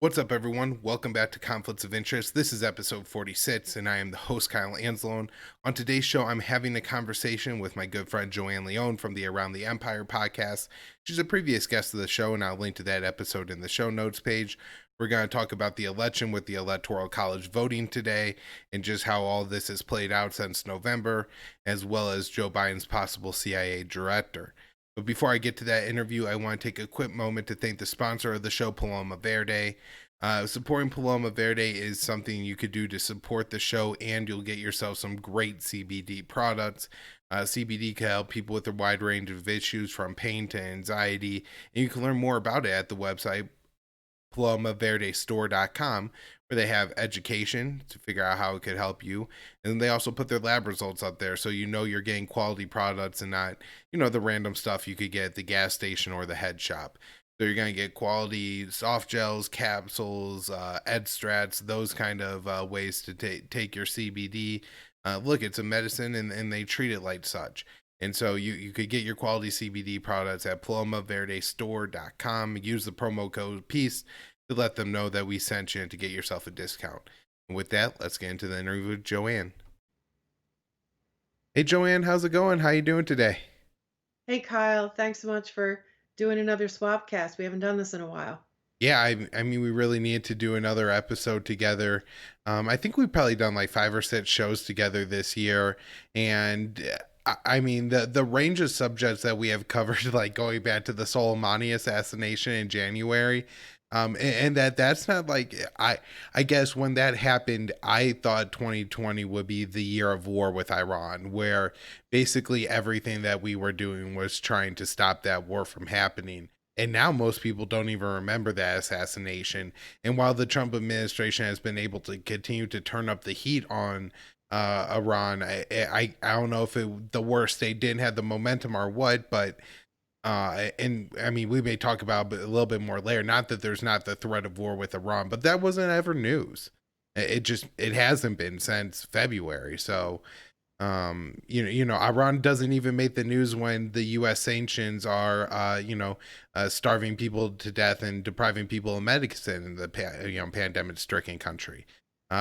What's up, everyone? Welcome back to Conflicts of Interest. This is episode 46, and I am the host, Kyle Anzalone. On today's show, I'm having a conversation with my good friend Joanne Leon from the Around the Empire podcast. She's a previous guest of the show, and I'll link to that episode in the show notes page. We're going to talk about the election with the Electoral College voting today and just how all this has played out since November, as well as Joe Biden's possible CIA director. But before I get to that interview, I want to take a quick moment to thank the sponsor of the show, Paloma Verde. Supporting Paloma Verde is something you could do to support the show, and you'll get yourself some great CBD products. CBD can help people with a wide range of issues from pain to anxiety, and you can learn more about it at the website palomaverdestore.com, where they have education to figure out how it could help you. And they also put their lab results up there so you know you're getting quality products and not, the random stuff you could get at the gas station or the head shop. So you're going to get quality soft gels, capsules, extracts, those kind of ways to take your CBD. Look, it's a medicine and they treat it like such. And so you could get your quality CBD products at palomaverdestore.com. Use the promo code PEACE to let them know that we sent you and to get yourself a discount. And with that, let's get into the interview with Joanne. Hey, Joanne, how's it going? How you doing today? Hey Kyle, thanks so much for doing another Swapcast. We haven't done this in a while. Yeah, I mean, we really need to do another episode together. I think we've probably done like 5 or 6 shows together this year, and I mean the range of subjects that we have covered, like going back to the Soleimani assassination in January, and that's not like I guess when that happened, I thought 2020 would be the year of war with Iran, where basically everything that we were doing was trying to stop that war from happening. And now most people don't even remember that assassination. And while the Trump administration has been able to continue to turn up the heat on Iran, I don't know if the worst they didn't have the momentum or what, but and I mean we may talk about it a little bit more later. Not that there's not the threat of war with Iran, but that wasn't ever news. It hasn't been since February. So Iran doesn't even make the news when the U.S. sanctions are starving people to death and depriving people of medicine in the pandemic stricken country,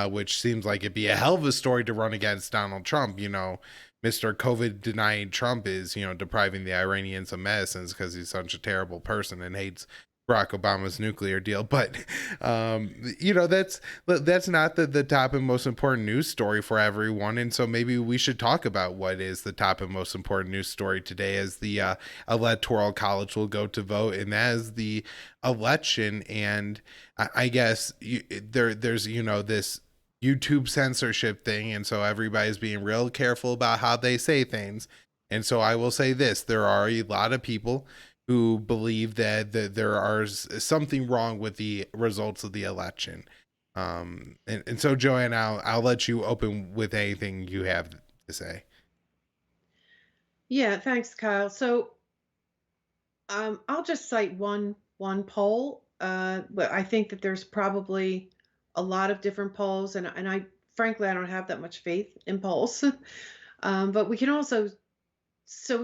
which seems like it'd be a hell of a story to run against Donald Trump. Mr. COVID denying Trump is depriving the Iranians of medicines because he's such a terrible person and hates Barack Obama's nuclear deal. But that's not the top and most important news story for everyone. And so maybe we should talk about what is the top and most important news story today, as the Electoral College will go to vote, and that is the election. And I guess there's this YouTube censorship thing, and so everybody's being real careful about how they say things. And so I will say this: there are a lot of people who believe that there are something wrong with the results of the election. And so Joanne, I'll let you open with anything you have to say. Yeah, thanks, Kyle. So I'll just cite one poll. But I think that there's probably a lot of different polls, and I frankly I don't have that much faith in polls. But we can also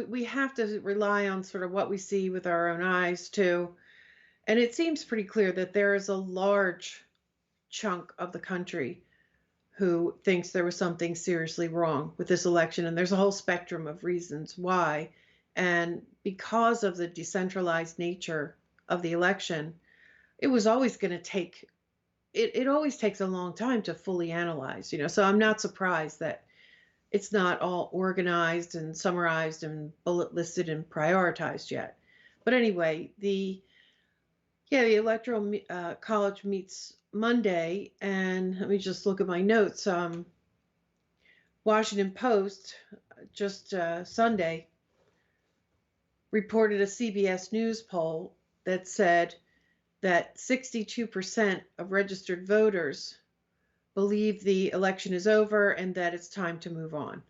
we have to rely on sort of what we see with our own eyes too. And it seems pretty clear that there is a large chunk of the country who thinks there was something seriously wrong with this election. And there's a whole spectrum of reasons why. And because of the decentralized nature of the election, it was always going to take, it always takes a long time to fully analyze, So I'm not surprised that it's not all organized and summarized and bullet listed and prioritized yet. But anyway, the Electoral College meets Monday, and let me just look at my notes. Washington Post just Sunday reported a CBS News poll that said that 62% of registered voters believe the election is over and that it's time to move on.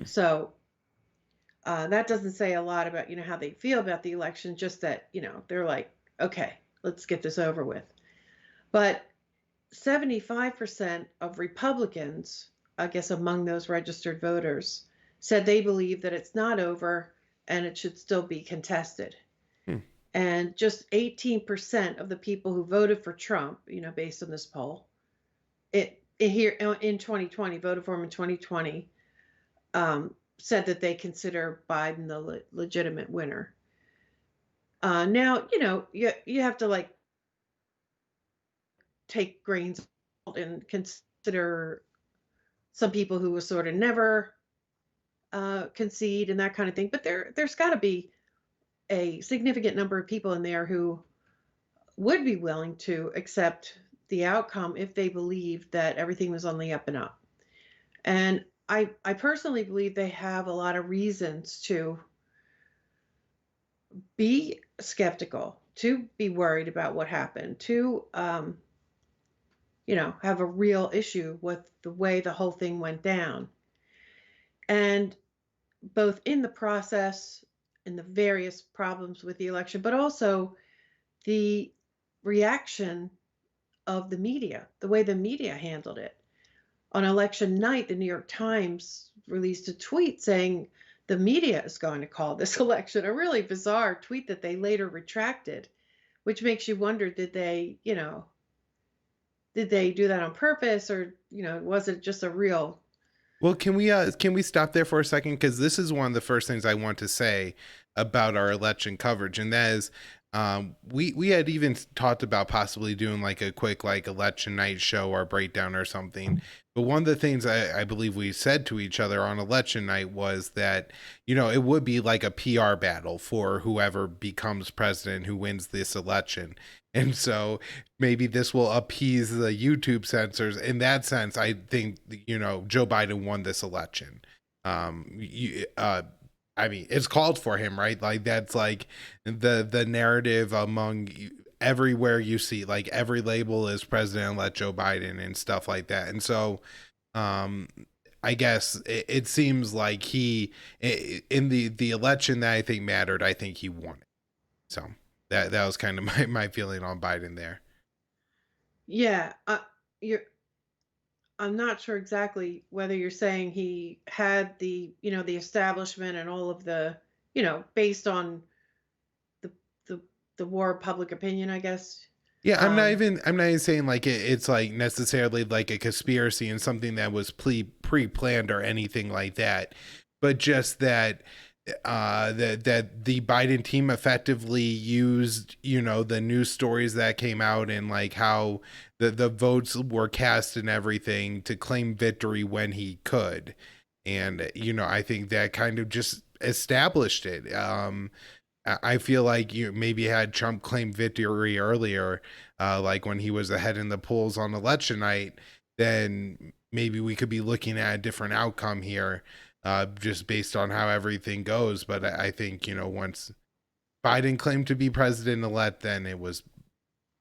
So that doesn't say a lot about how they feel about the election, just that they're like, okay, let's get this over with. But 75% of Republicans, I guess among those registered voters, said they believe that it's not over and it should still be contested. Hmm. and just 18% of the people who voted for Trump, based on this poll, it here in 2020, voted for him in 2020, said that they consider Biden the legitimate winner. Now, you have to like take grains of salt and consider some people who will sort of never concede and that kind of thing. But there's got to be a significant number of people in there who would be willing to accept the outcome if they believed that everything was on the up and up. And I personally believe they have a lot of reasons to be skeptical, to be worried about what happened, to have a real issue with the way the whole thing went down. And both in the process and the various problems with the election, but also the reaction of the media, the way the media handled it. On election night, the New York Times released a tweet saying the media is going to call this election, a really bizarre tweet that they later retracted, which makes you wonder, did they do that on purpose, or, was it just a real. Well, can we stop there for a second? Because this is one of the first things I want to say about our election coverage, and that is, we had even talked about possibly doing like a quick like election night show or breakdown or something. But one of the things I believe we said to each other on election night was that, it would be like a PR battle for whoever becomes president, who wins this election. And so maybe this will appease the YouTube censors. In that sense, I think, Joe Biden won this election. I mean, it's called for him, right? Like that's like the narrative among everywhere you see, like every label is president-elect Joe Biden and stuff like that. And so, um, I guess it seems like in the election that I think mattered, I think he won it. So that was kind of my feeling on Biden there. Yeah, you're I'm not sure exactly whether you're saying he had the establishment and all of the, based on the the the war of public opinion, I guess. Yeah, Um, I'm not even saying like it's like necessarily like a conspiracy and something that was pre-planned or anything like that, but just that that the Biden team effectively used, the news stories that came out and like how the votes were cast and everything to claim victory when he could. And I think that kind of just established it. I feel like you maybe had Trump claim victory earlier, like when he was ahead in the polls on election night, then maybe we could be looking at a different outcome here, just based on how everything goes. But I think, once Biden claimed to be president elect, then it was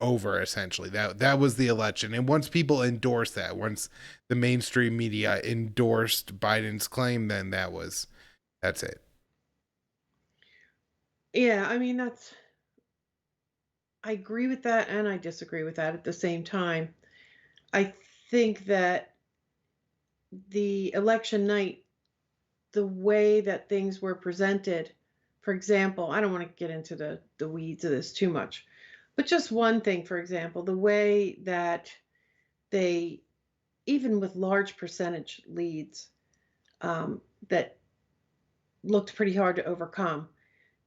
over essentially. That was the election. And once people endorsed that, once the mainstream media endorsed Biden's claim, then that's it. yeah, I mean I agree with that and I disagree with that at the same time. I think that the election night, the way that things were presented, for example, I don't want to get into the weeds of this too much, but just one thing, for example, the way that they, even with large percentage leads, that looked pretty hard to overcome,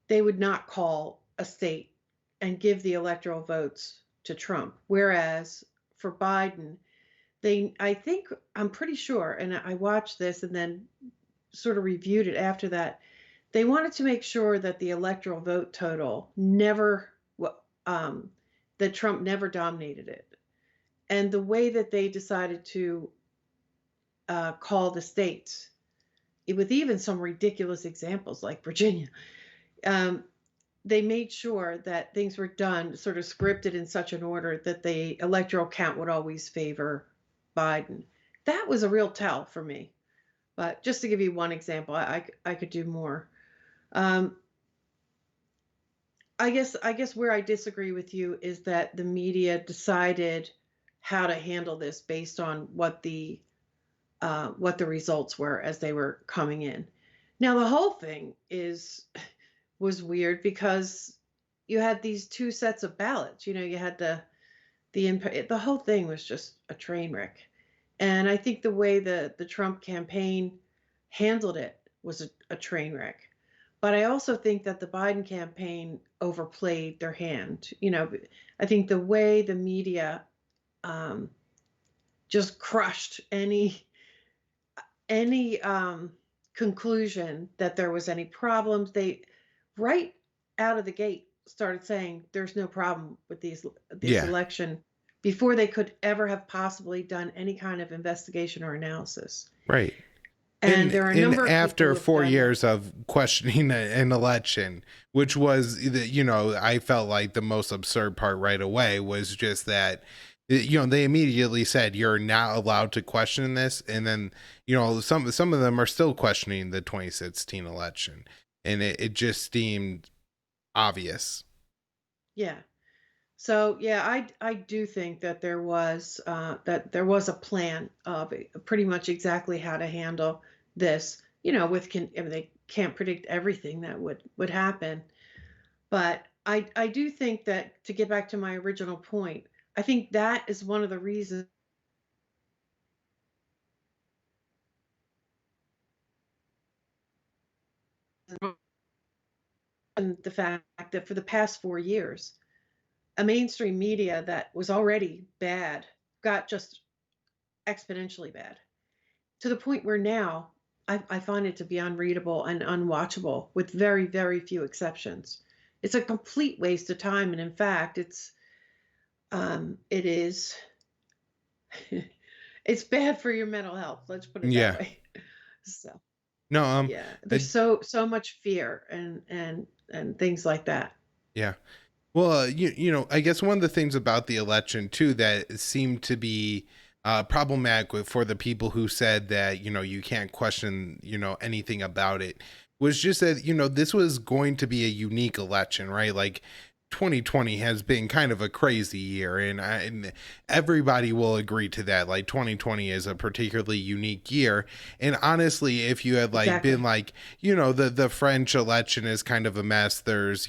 they would not call a state and give the electoral votes to Trump. Whereas for Biden, I'm pretty sure, and I watched this and then sort of reviewed it after that. They wanted to make sure that the electoral vote total never, that Trump never dominated it. And the way that they decided to call the states, with even some ridiculous examples like Virginia, um, they made sure that things were done sort of scripted in such an order that the electoral count would always favor Biden. That was a real tell for me. But just to give you one example, I could do more. Um, I guess where I disagree with you is that the media decided how to handle this based on what the results were as they were coming in. Now the whole thing was weird because you had these two sets of ballots. You had the whole thing was just a train wreck. And I think the way the Trump campaign handled it was a train wreck. But I also think that the Biden campaign overplayed their hand. I think the way the media um, just crushed any conclusion that there was any problems. They right out of the gate started saying there's no problem with this Yeah. election before they could ever have possibly done any kind of investigation or analysis. Right. And there are a And number of people after who have four done that. years of questioning an election, which was I felt like the most absurd part right away was just that they immediately said you're not allowed to question this, and then some of them are still questioning the 2016 election, and it just seemed obvious. Yeah. So yeah, I do think that there was a plan of pretty much exactly how to handle this. I mean, they can't predict everything that would happen, but I do think that, to get back to my original point, I think that is one of the reasons, and the fact that for the past 4 years, a mainstream media that was already bad got just exponentially bad, to the point where now I find it to be unreadable and unwatchable with very, very few exceptions. It's a complete waste of time, and in fact, it is it's bad for your mental health. Let's put it that Yeah. way. So No. yeah, Uh, there's so much fear and things like that. yeah. Well, I guess one of the things about the election too that seemed to be problematic for the people who said that you can't question anything about it was just that this was going to be a unique election, right? Like 2020 has been kind of a crazy year, and everybody will agree to that. Like 2020 is a particularly unique year, and honestly, if you had like been Exactly. like the French election is kind of a mess. There's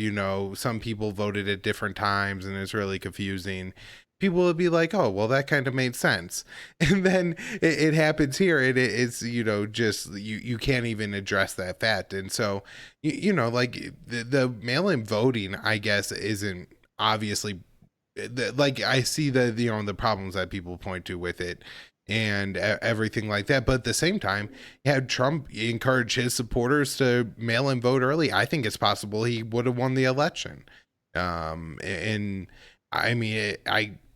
some people voted at different times, and it's really confusing. People would be like, oh, well, that kind of made sense. And then it happens here, and it's just you can't even address that fact. And so like the mail-in voting, I guess, isn't obviously like I see the problems that people point to with it and everything like that. But at the same time, had Trump encourage his supporters to mail in vote early, I think it's possible he would have won the election. And I mean,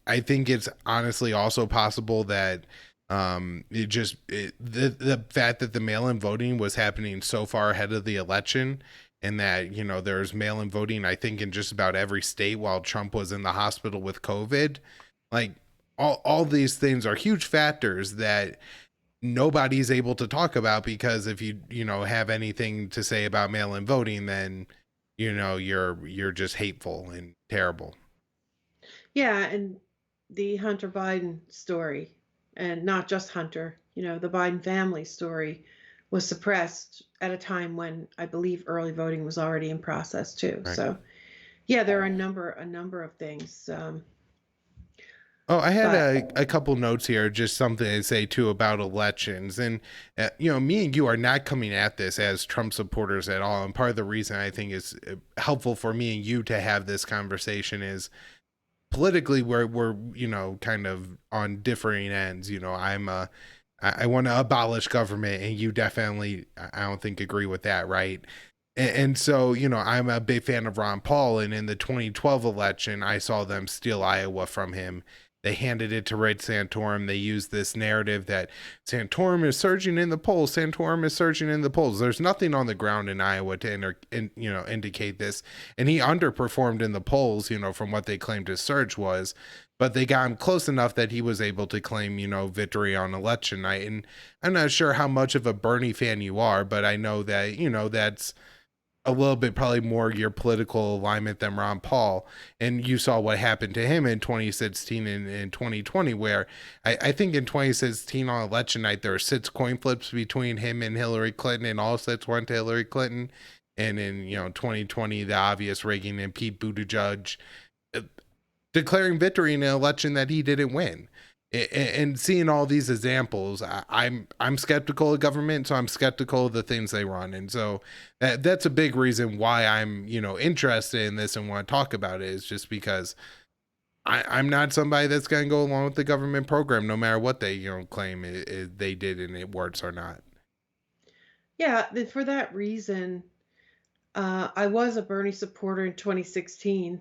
I think it's honestly also possible that the fact that the mail-in voting was happening so far ahead of the election, and that there's mail-in voting, I think, in just about every state while Trump was in the hospital with COVID. Like all these things are huge factors that nobody's able to talk about, because if you have anything to say about mail-in voting, then you're just hateful and terrible. Yeah, and the Hunter Biden story, and not just Hunter, the Biden family story, was suppressed at a time when I believe early voting was already in process too. Right. So yeah, there are a number of things. Oh, I had But a couple notes here, just something to say too about elections. And, me and you are not coming at this as Trump supporters at all. And part of the reason I think is helpful for me and you to have this conversation is politically we're kind of on differing ends. I want to abolish government, and you definitely, I don't think, agree with that, right? And so, I'm a big fan of Ron Paul, and in the 2012 election, I saw them steal Iowa from him. They handed it to Rick Santorum. They used this narrative that Santorum is surging in the polls. Santorum is surging in the polls. There's nothing on the ground in Iowa to indicate this, and he underperformed in the polls. From what they claimed his surge was, but they got him close enough that he was able to claim victory on election night. And I'm not sure how much of a Bernie fan you are, but I know that that's a little bit probably more your political alignment than Ron Paul. And you saw what happened to him in 2016 and 2020, where I think in 2016 on election night, there were 6 coin flips between him and Hillary Clinton, and all 6 went to Hillary Clinton. and in 2020 the obvious rigging and Pete Buttigieg uh, declaring victory in an election that he didn't win. And seeing all these examples, I'm skeptical of government, so I'm skeptical of the things they run, and so that's a big reason why I'm interested in this and want to talk about it, is just because I'm not somebody that's going to go along with the government program, no matter what they claim they did and it works or not. Yeah, for that reason, I was a Bernie supporter in 2016,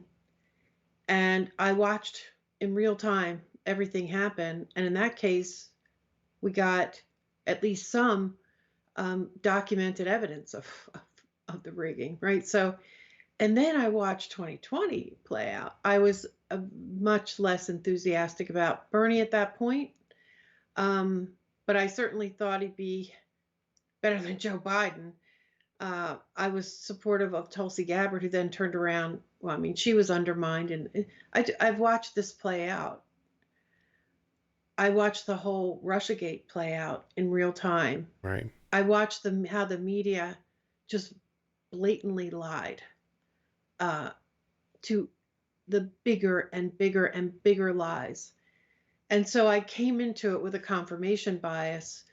and I watched in real time everything happen. And in that case, we got at least some documented evidence of the rigging, right? So, and then I watched 2020 play out. I was much less enthusiastic about Bernie at that point, um, but I certainly thought he'd be better than Joe Biden. I was supportive of Tulsi Gabbard, who then turned around. Well, I mean, she was undermined, and I've watched this play out. I watched the whole RussiaGate play out in real time. Right. I watched how the media just blatantly lied uh, to the bigger and bigger and bigger lies. And so I came into it with a confirmation bias,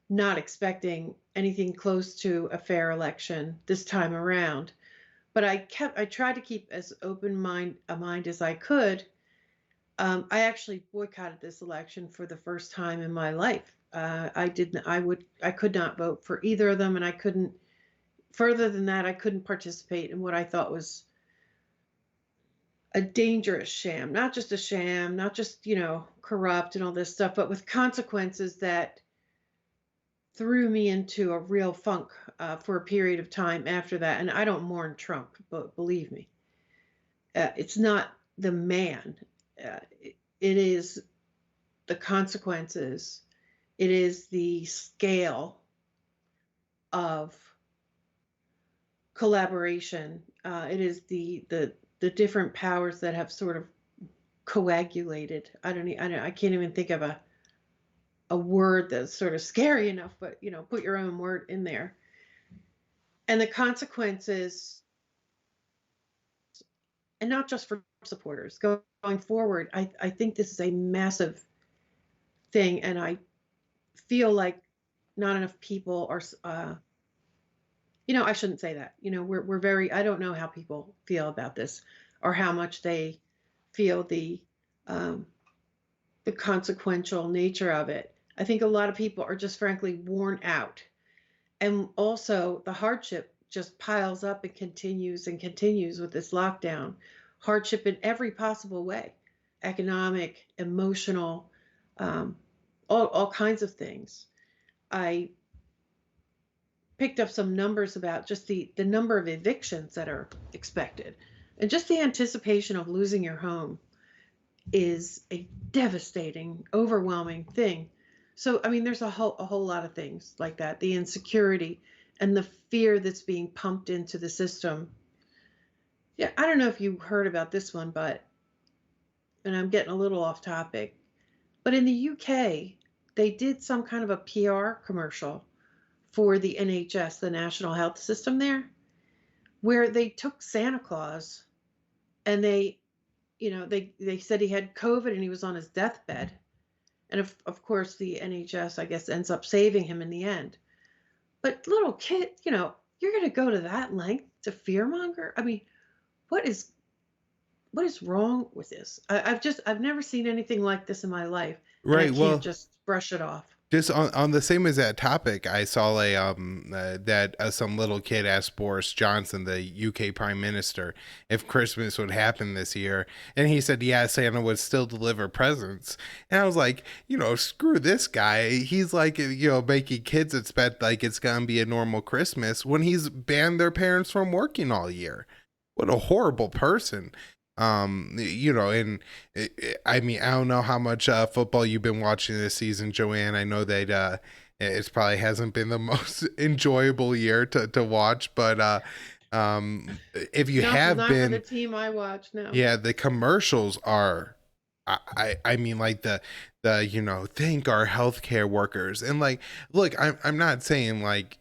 not expecting anything close to a fair election this time around. But I tried to keep as a mind as I could. I actually boycotted this election for the first time in my life. I could not vote for either of them, and I couldn't, further than that, I couldn't participate in what I thought was a dangerous sham, not just a sham, not just, corrupt and all this stuff, but with consequences that threw me into a real funk for a period of time after that. And I don't mourn Trump, but believe me, it's not the man. It is the consequences. It is the scale of collaboration. It is the different powers that have sort of coagulated. I can't even think of a word that's sort of scary enough, but put your own word in there. And the consequences, and not just for supporters going forward, I think this is a massive thing, and I feel like not enough people are I shouldn't say that. We're very, I don't know how people feel about this, or how much they feel um the consequential nature of it. I think a lot of people are just frankly worn out. And also, the hardship just piles up and continues with this lockdown. Hardship in every possible way: economic, emotional, um, all kinds of things. I picked up some numbers about just the number of evictions that are expected. And just the anticipation of losing your home is a devastating, overwhelming thing. So, I mean, there's a whole lot of things like that, the insecurity and the fear that's being pumped into the system. Yeah, I don't know if you heard about this one, but, and I'm getting a little off topic, but in the UK, they did some kind of a PR commercial for the NHS, the National Health System there, where they took Santa Claus and they said he had COVID and he was on his deathbed. And of course, the NHS, I guess, ends up saving him in the end. But little kid, you're going to go to that length to fearmonger? I mean, what is what is wrong with this? I've never seen anything like this in my life, and I Right. can't Well, just brush it off. just on the same as that topic, I saw a that some little kid asked Boris Johnson, the UK Prime Minister, if Christmas would happen this year, and he said, "Yeah, Santa would still deliver presents." And I was like, screw this guy. He's like, making kids expect like it's gonna be a normal Christmas when he's banned their parents from working all year. What a horrible person. And I mean, I don't know how much football you've been watching this season, Joanne. I know that it probably hasn't been the most enjoyable year to watch, but if you Not have not for the been, team I watch. No. yeah, the commercials are. I mean, like thank our healthcare workers, and like, look, I'm not saying like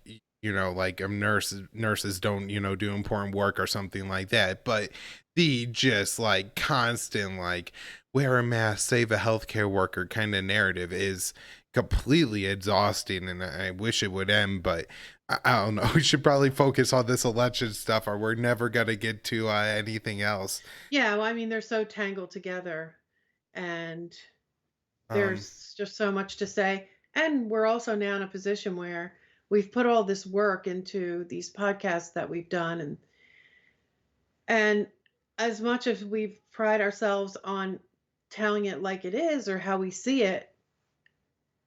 like nurses don't, do important work or something like that. But the just like constant like wear a mask, save a healthcare worker kind of narrative is completely exhausting, and I wish it would end. But I don't know. We should probably focus on this election stuff, or we're never gonna get to anything else. Yeah, well, I mean, they're so tangled together, and Um, there's just so much to say. And we're also now in a position where we've put all this work into these podcasts that we've done, and as much as we've pride ourselves on telling it like it is or how we see it,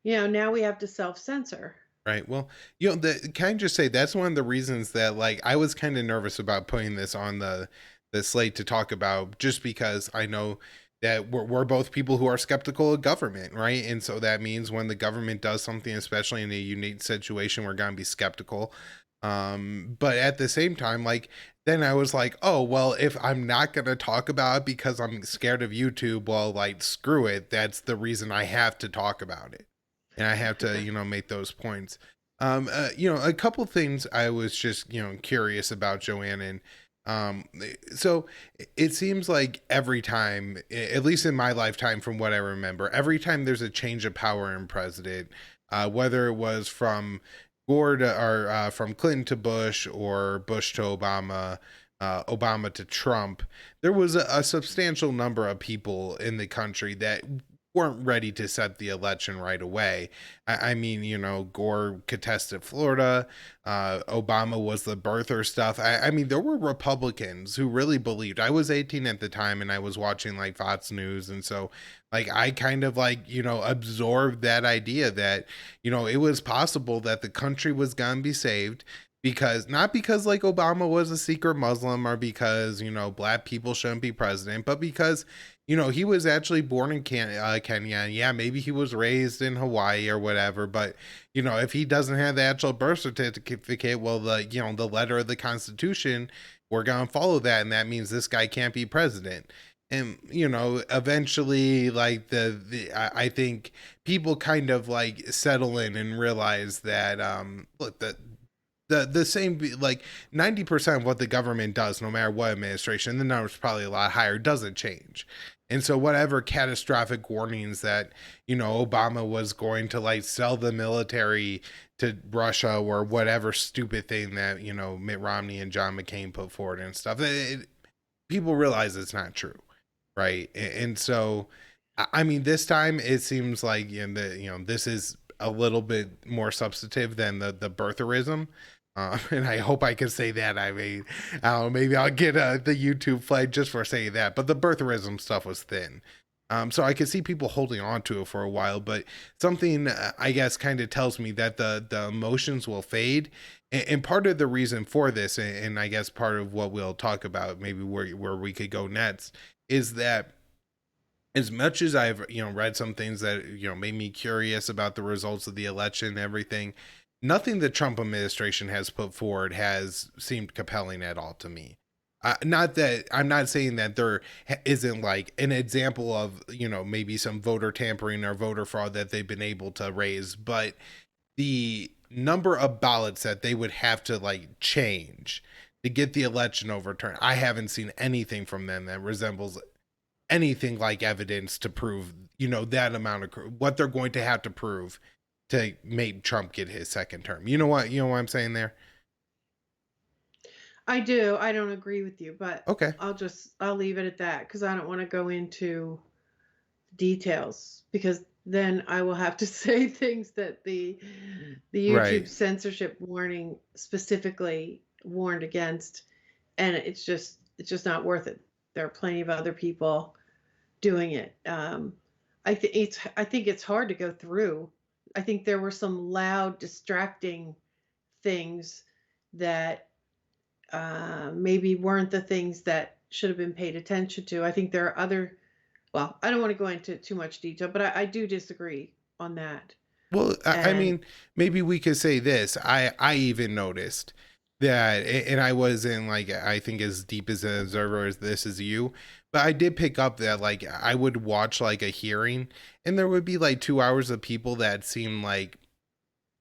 now we have to self-censor. Right. Well, can I just say that's one of the reasons that like I was kind of nervous about putting this on the slate to talk about, just because I know that we're both people who are skeptical of government, right? And so that means when the government does something, especially in a unique situation, we're gonna be skeptical. But at the same time, like then I was like, oh well, if I'm not gonna talk about it because I'm scared of YouTube, well, like screw it. That's the reason I have to talk about it, and I have to, make those points. A couple things I was just, curious about, Joanne, and so it seems like every time, at least in my lifetime, from what I remember, every time there's a change of power in president, whether it was from Gore to, or from Clinton to Bush, or Bush to Obama, Obama to Trump, there was a substantial number of people in the country that weren't ready to set the election right away. I mean, Gore contested Florida. Obama was the birther stuff. I mean, there were Republicans who really believed. I was 18 at the time, and I was watching like Fox News. And so, like, I kind of like, absorbed that idea that, it was possible that the country was going to be saved, because not because like Obama was a secret Muslim, or because, black people shouldn't be president, but because he was actually born in Kenya. And yeah, maybe he was raised in Hawaii or whatever. But if he doesn't have the actual birth certificate, well, the letter of the Constitution, we're gonna follow that, and that means this guy can't be president. And eventually, like I think people kind of like settle in and realize that look, the same, like 90% of what the government does, no matter what administration, the number's probably a lot higher, doesn't change. And so whatever catastrophic warnings that, Obama was going to like sell the military to Russia, or whatever stupid thing that, Mitt Romney and John McCain put forward and stuff, people realize it's not true. Right. And so, I mean, this time it seems like, this is a little bit more substantive than the birtherism. And I hope I can say that. I mean, I don't know, maybe I'll get the YouTube flag just for saying that. But the birtherism stuff was thin. So I could see people holding on to it for a while, but something, I guess, kind of tells me that the emotions will fade. And part of the reason for this, and I guess part of what we'll talk about, maybe where we could go next, is that as much as I've read some things that made me curious about the results of the election and everything, nothing the Trump administration has put forward has seemed compelling at all to me. Not that I'm not saying that there isn't like an example of maybe some voter tampering or voter fraud that they've been able to raise, but the number of ballots that they would have to like change to get the election overturned, I haven't seen anything from them that resembles anything like evidence to prove, that amount of what they're going to have to prove to make Trump get his second term. You know what I'm saying there? I do. I don't agree with you, but Okay. I'll leave it at that because I don't want to go into details because then I will have to say things that the YouTube Right. censorship warning specifically warned against, and it's just not worth it. There are plenty of other people doing it. I think it's hard to go through. I think there were some loud, distracting things that maybe weren't the things that should have been paid attention to. I think there are other. Well, I don't want to go into too much detail, but I do disagree on that. Well, I And mean, maybe we could say this. I even noticed that, and I wasn't like, I think, as deep as an observer as this is you, but I did pick up that like I would watch like a hearing, and there would be like 2 hours of people that seemed like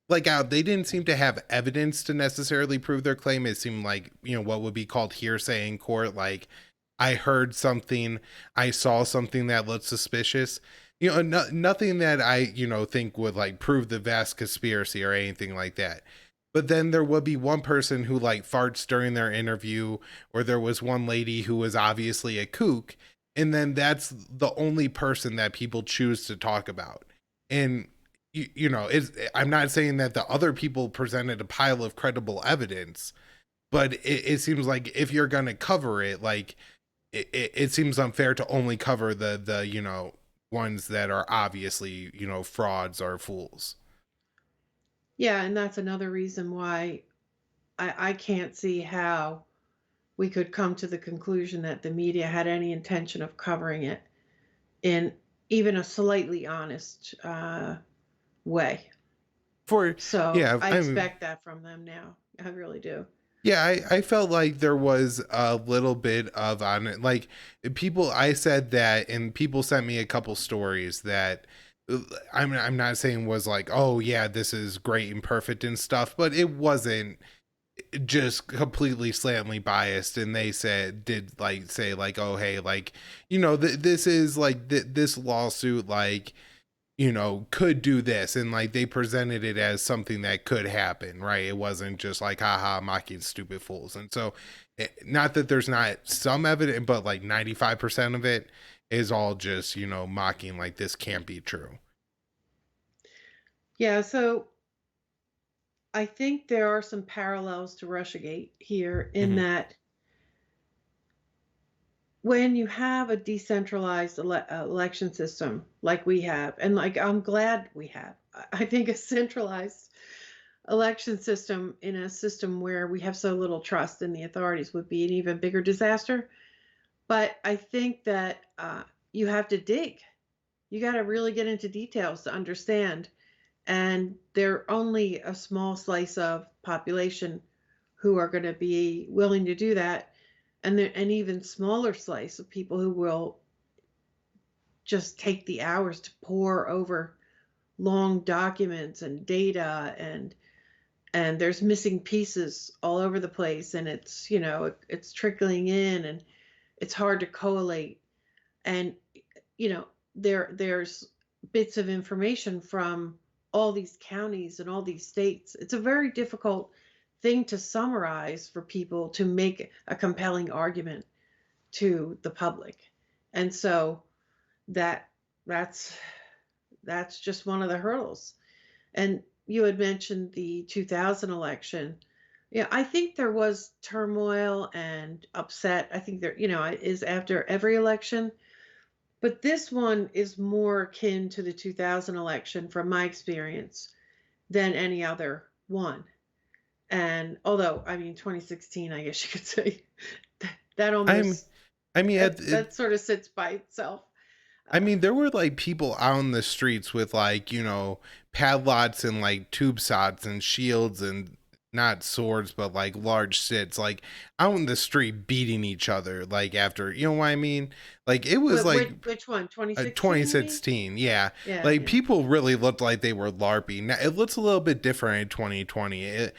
like out. They didn't seem to have evidence to necessarily prove their claim. It seemed like, what would be called hearsay in court. Like, I heard something, I saw something that looked suspicious. Nothing that I, think would like prove the vast conspiracy or anything like that. But then there would be one person who like farts during their interview, or there was one lady who was obviously a kook, and then that's the only person that people choose to talk about. And I'm not saying that the other people presented a pile of credible evidence, but it seems like if you're gonna cover it, like it seems unfair to only cover the ones that are obviously frauds or fools. Yeah, and that's another reason why I can't see how we could come to the conclusion that the media had any intention of covering it in even a slightly honest way. For So yeah, I I mean, expect that from them now. I really do. yeah, I felt like there was a little bit of on it. Like people, I said that, and people sent me a couple stories that I'm not saying was like, oh yeah, this is great and perfect and stuff, but it wasn't just completely slantingly biased. And they said did like say like, oh hey, like this is like this lawsuit like could do this, and like they presented it as something that could happen, right? It wasn't just like haha mocking stupid fools. And so not that there's not some evidence, but like 95% of it is all just mocking like this can't be true. Yeah, so I think there are some parallels to Russiagate here in Hmm. that when you have a decentralized election system like we have, and like I'm glad we have, I think a centralized election system in a system where we have so little trust in the authorities would be an even bigger disaster. But I think that you have to dig. You got to really get into details to understand. And they're only a small slice of population who are going to be willing to do that, and an even smaller slice of people who will just take the hours to pore over long documents and data, and there's missing pieces all over the place, and it's it's trickling in, and it's hard to collate. And you know there's bits of information from all these counties and all these states. It's a very difficult thing to summarize for people to make a compelling argument to the public. And so that that's that's just one of the hurdles. And you had mentioned the 2000 election. Yeah, I think there was turmoil and upset. I think there, is after every election. But this one is more akin to the 2000 election from my experience than any other one. And although, I mean, 2016, I guess you could say that i'm almost I mean that sort of sits by itself. I Uh, mean, there were like people out in the streets with like, padlocks and like tube sots and shields and not swords, but like large sits, like out in the street beating each other, like after, you know what I mean? Like it was like which one? 2016, you mean? 2016, yeah. Yeah, Like yeah. people really looked like they were LARPing. Now it looks a little bit different in 2020.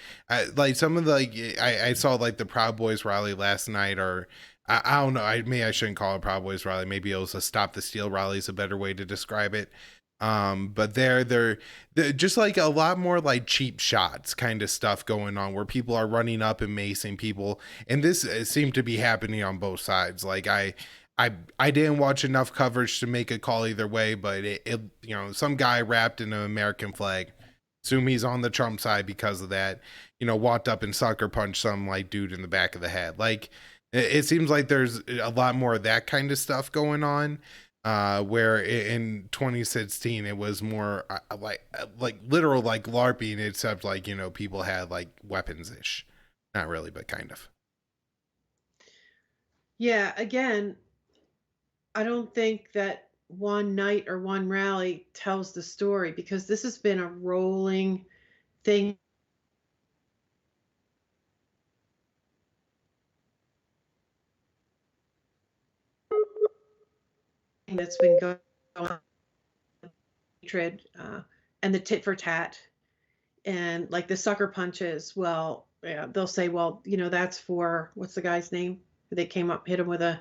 Like some of the like I saw like the Proud Boys rally last night, or I don't know. Maybe I shouldn't call it Proud Boys rally. Maybe it was a Stop the Steal rally is a better way to describe it. But they're just like a lot more like cheap shots kind of stuff going on, where people are running up and macing people, and this seemed to be happening on both sides. Like I didn't watch enough coverage to make a call either way, but it some guy wrapped in an American flag. Assume he's on the Trump side because of that. Walked up and sucker punched some like dude in the back of the head. Like it seems like there's a lot more of that kind of stuff going on. Where in 2016 it was more like literal like LARPing, except like people had like weapons ish. Not really, but kind of. Yeah, again, I don't think that one night or one rally tells the story, because this has been a rolling thing that's been going on, hatred, and the tit for tat. and like the sucker punches, well, yeah, they'll say, well, that's for what's the guy's name? They came up, hit him with a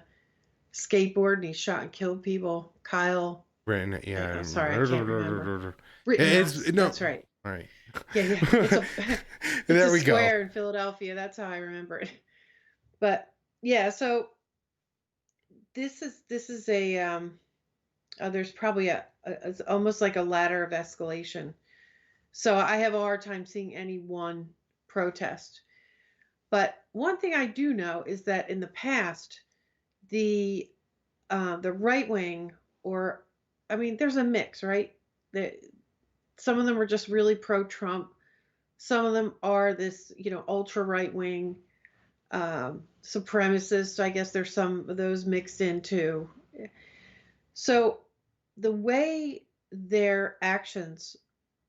skateboard, and he shot and killed people. Kyle. Right, Oh, yeah. sorry, I can't remember. It's Rittenhouse. no. That's right. All right. Yeah, yeah. It's a There we go. square in Philadelphia. That's how I remember it. But yeah, so this is a there's probably it's almost like a ladder of escalation. So I have a hard time seeing any one protest. But one thing I do know is that in the past, the the right wing, or I mean, there's a mix, right? Some of them are just really pro Trump. Some of them are this, ultra right wing supremacists. I guess there's some of those mixed in too. So the way their actions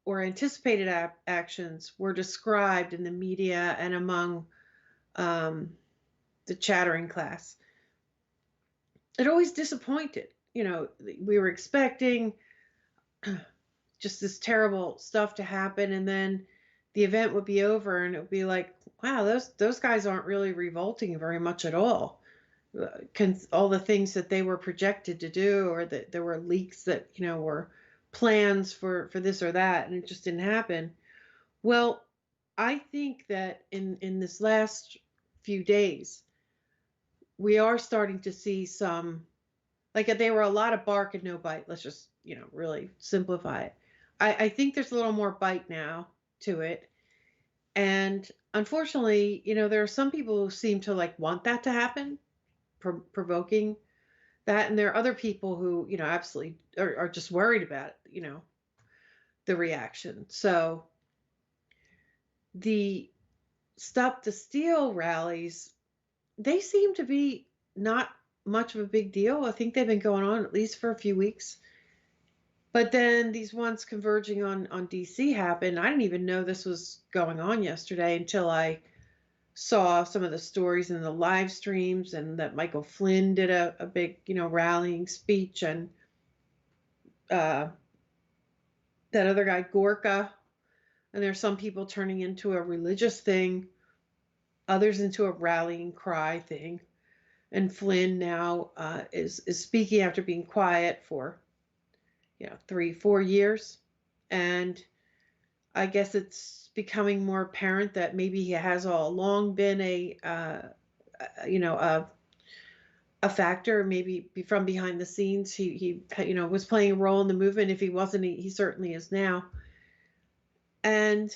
or anticipated actions were described in the media and among um, the chattering class, it always disappointed. We were expecting just this terrible stuff to happen, and then the event would be over, and it would be like, wow, those guys aren't really revolting very much at all. All the things that they were projected to do, or that there were leaks that were plans for this or that, and it just didn't happen. Well, I think that in this last few days, we are starting to see some, like, they were a lot of bark and no bite. Let's just really simplify it. I think there's a little more bite now to it, and unfortunately, there are some people who seem to like want that to happen, provoking that, and there are other people who absolutely are just worried about it, the reaction. So the Stop the Steal rallies, they seem to be not much of a big deal. I think they've been going on at least for a few weeks. But then these ones converging on DC happened. I didn't even know this was going on yesterday until I saw some of the stories in the live streams, and that Michael Flynn did a big, rallying speech, and uh, that other guy, Gorka. And there's some people turning into a religious thing, others into a rallying cry thing. And Flynn now is speaking after being quiet for 3-4 years, and I guess it's becoming more apparent that maybe he has all along been a factor, maybe from behind the scenes. He was playing a role in the movement. If he wasn't, he certainly is now. And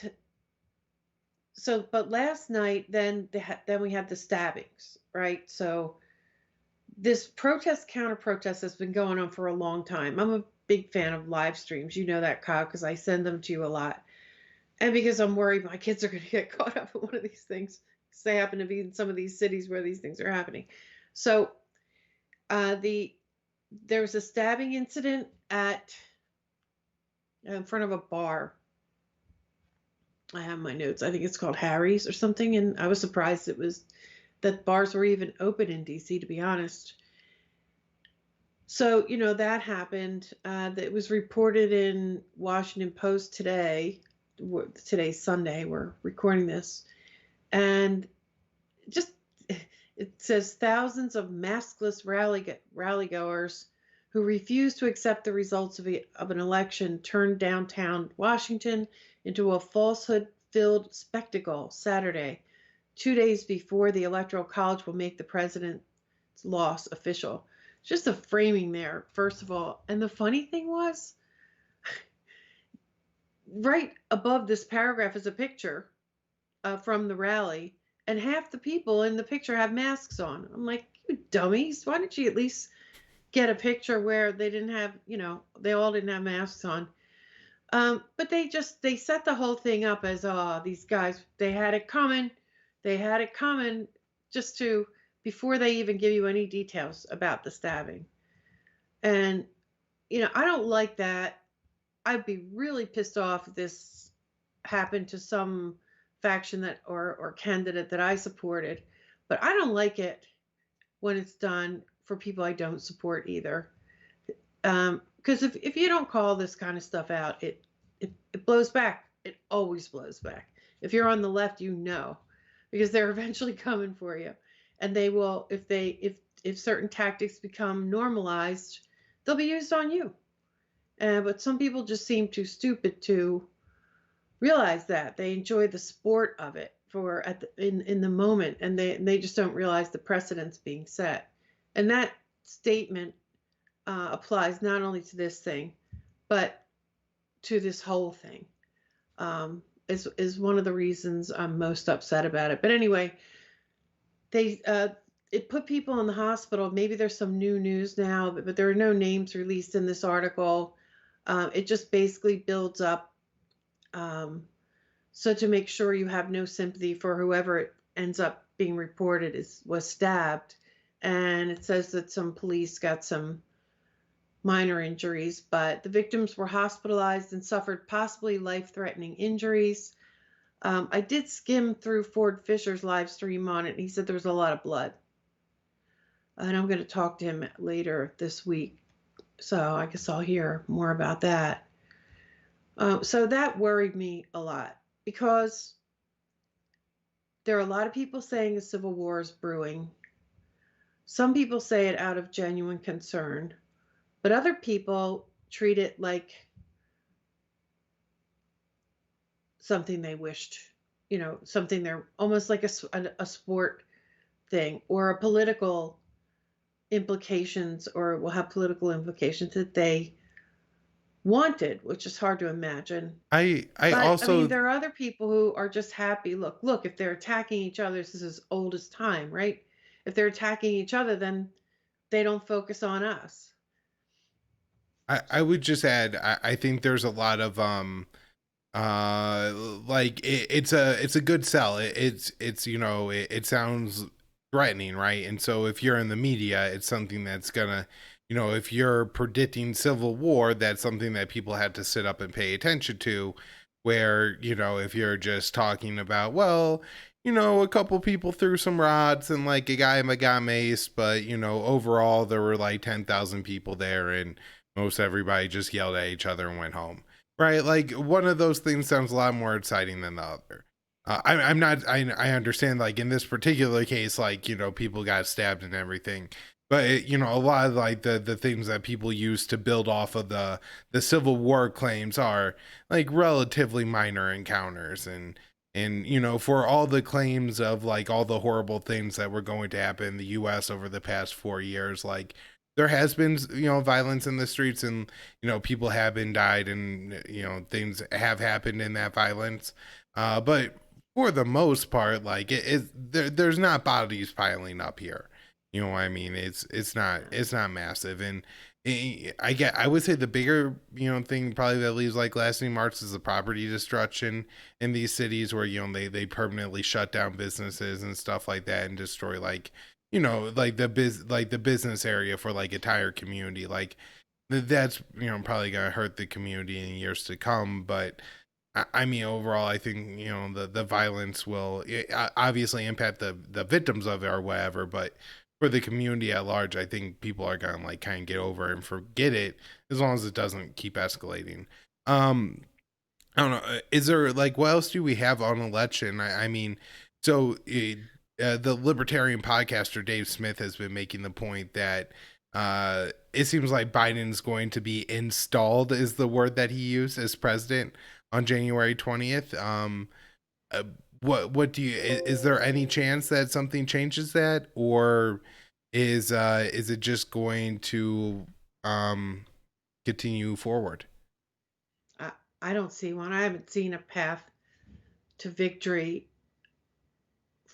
so, but last night, then we had the stabbings, right? So this protest counter protest has been going on for a long time. I'm a big fan of live streams. You know that, Kyle, because I send them to you a lot. And because I'm worried my kids are going to get caught up in one of these things, because they happen to be in some of these cities where these things are happening. So there was a stabbing incident in front of a bar. I have my notes. I think it's called Harry's or something, and I was surprised that bars were even open in DC, to be honest. So that happened. That was reported in Washington Post today. Today's Sunday. We're recording this, and just it says thousands of maskless rallygoers who refused to accept the results of an election turned downtown Washington into a falsehood-filled spectacle Saturday, 2 days before the Electoral College will make the president's loss official. Just the framing there, first of all. And the funny thing was, right above this paragraph is a picture from the rally, and half the people in the picture have masks on. I'm like, you dummies, why don't you at least get a picture where they didn't have, they all didn't have masks on. But they set the whole thing up as, these guys, they had it coming. They had it coming, just to, before they even give you any details about the stabbing. And, I don't like that. I'd be really pissed off if this happened to some faction that or candidate that I supported. But I don't like it when it's done for people I don't support either. Because if you don't call this kind of stuff out, it blows back. it always blows back. If you're on the left, you know, because they're eventually coming for you. And they will, if certain tactics become normalized, they'll be used on you. But some people just seem too stupid to realize that. They enjoy the sport of it for in the moment, and they just don't realize the precedents being set. And that statement applies not only to this thing, but to this whole thing. Is one of the reasons I'm most upset about it. But anyway, they it put people in the hospital. Maybe there's some new news now, but there are no names released in this article. It just basically builds up. Um, so to make sure you have no sympathy for whoever it ends up being reported is was stabbed, and it says that some police got some minor injuries, but the victims were hospitalized and suffered possibly life-threatening injuries. I did skim through Ford Fisher's live stream on it, and he said there was a lot of blood. And I'm going to talk to him later this week, so I guess I'll hear more about that. So that worried me a lot because there are a lot of people saying a civil war is brewing. Some people say it out of genuine concern, but other people treat it like something they wished, something they're almost like a sport thing or a political implications or will have political implications that they wanted, which is hard to imagine. I But I mean, also there are other people who are just happy. Look, if they're attacking each other, this is as old as time, right? If they're attacking each other, then they don't focus on us. I would just add I think there's a lot of like it's a good sell. It's it sounds threatening, right? And so if you're in the media, it's something that's gonna, if you're predicting civil war, that's something that people have to sit up and pay attention to. Where, if you're just talking about, well, a couple people threw some rods and like a guy got maced, but overall there were like 10,000 people there and most everybody just yelled at each other and went home, right? Like one of those things sounds a lot more exciting than the other. I'm not. I understand. Like in this particular case, like people got stabbed and everything, but a lot of like the things that people use to build off of the Civil War claims are like relatively minor encounters, and for all the claims of like all the horrible things that were going to happen in the U.S. over the past 4 years, like there has been violence in the streets and people have been died and things have happened in that violence, but for the most part like there's not bodies piling up here. You know what I mean? It's not massive. And I would say the bigger thing probably that leaves like lasting marks is the property destruction in these cities where they permanently shut down businesses and stuff like that and destroy like like the business area for like entire community. Like that's probably gonna hurt the community in years to come. But I mean, overall, I think the violence will obviously impact the victims of it or whatever. But for the community at large, I think people are gonna like kind of get over it and forget it as long as it doesn't keep escalating. Um, I don't know. Is there like what else do we have on election? I mean, so the libertarian podcaster Dave Smith has been making the point that it seems like Biden's going to be installed, is the word that he used, as president on January 20th. Uh, what do you is there any chance that something changes that, or is it just going to um continue forward? I, I don't see one. I haven't seen a path to victory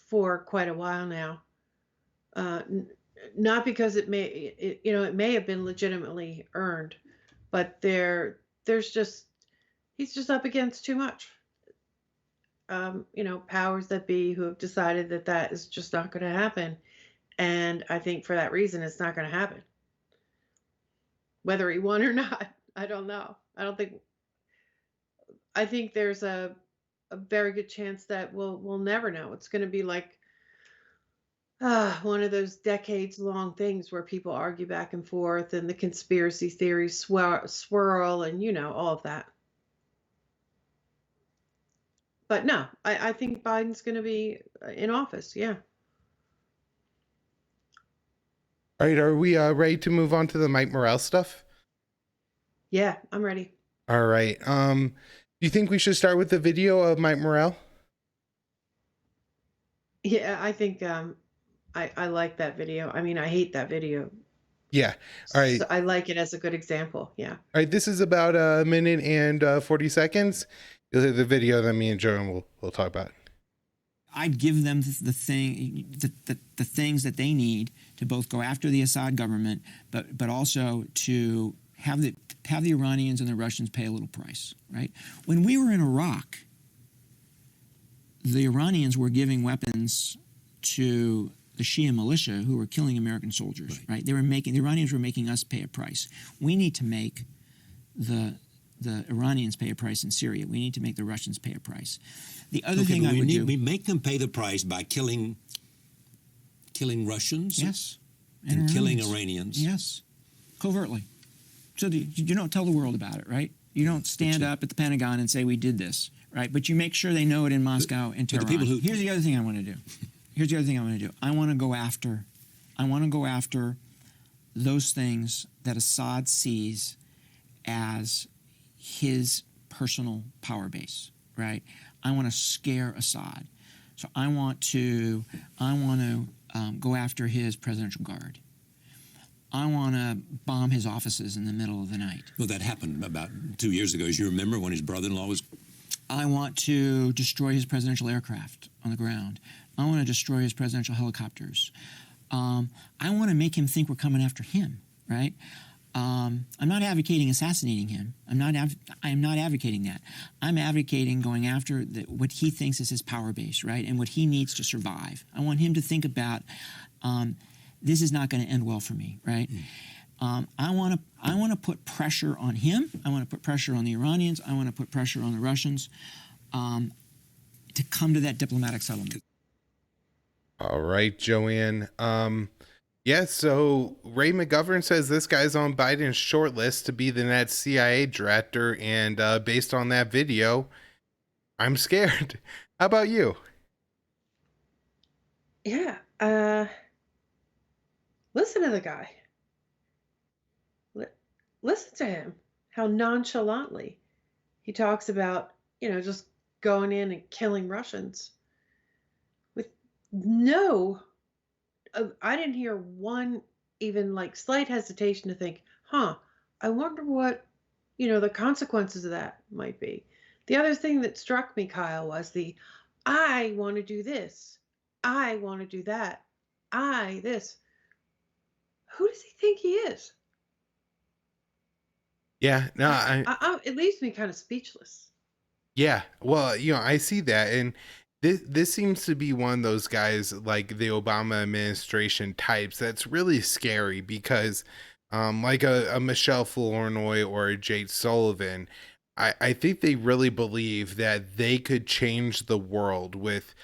for quite a while now. N- Not because it may have been legitimately earned, but there's just he's just up against too much. Powers that be who have decided that that is just not going to happen, and I think for that reason, it's not going to happen. Whether he won or not, I don't know. I don't think. I think there's a very good chance that we'll never know. It's going to be like one of those decades long things where people argue back and forth and the conspiracy theories swirl and all of that. But no, I think Biden's going to be in office. Yeah. All right, are we ready to move on to the Mike Morrell stuff? Yeah, I'm ready. All right. Do you think we should start with the video of Mike Morrell? Yeah, I think I like that video. I mean, I hate that video. Yeah. All right. So I like it as a good example. Yeah. All right. This is about a minute and 40 seconds. You'll hear the video that me and Joan will talk about. I'd give them the things that they need to both go after the Assad government, but also to have the Iranians and the Russians pay a little price, right? When we were in Iraq, the Iranians were giving weapons to the Shia militia who were killing American soldiers, right? The Iranians were making us pay a price. We need to make the Iranians pay a price in Syria. We need to make the Russians pay a price. The other thing I would do... We make them pay the price by killing Russians? Yes. And killing Iranians? Yes. Covertly. So you don't tell the world about it, right? You don't stand up at the Pentagon and say, we did this, right? But you make sure they know it in Moscow and Tehran. Here's the other thing I want to do. I want to go after those things that Assad sees as his personal power base, right? I want to scare Assad. So I want to go after his presidential guard. I want to bomb his offices in the middle of the night. Well, that happened about 2 years ago. As you remember, when his brother-in-law was... I want to destroy his presidential aircraft on the ground. I want to destroy his presidential helicopters. I want to make him think we're coming after him, right? I'm not advocating assassinating him. I am not advocating that. I'm advocating going after what he thinks is his power base, right, and what he needs to survive. I want him to think about this is not going to end well for me, right? I want to put pressure on him. I want to put pressure on the Iranians. I want to put pressure on the Russians to come to that diplomatic settlement. All right, Joanne. Yeah, so Ray McGovern says this guy's on Biden's short list to be the next CIA director, and based on that video, I'm scared. How about you? Yeah. Listen to the guy. Listen to him. How nonchalantly he talks about, just going in and killing Russians with no... I didn't hear one even like slight hesitation to think, I wonder what, the consequences of that might be. The other thing that struck me, Kyle, was I want to do this. I want to do that. This. Who does he think he is? Yeah, no, it leaves me kind of speechless. Yeah, well, I see that, and this seems to be one of those guys like the Obama administration types that's really scary because, like a Michelle Flournoy or a Jake Sullivan, I think they really believe that they could change the world with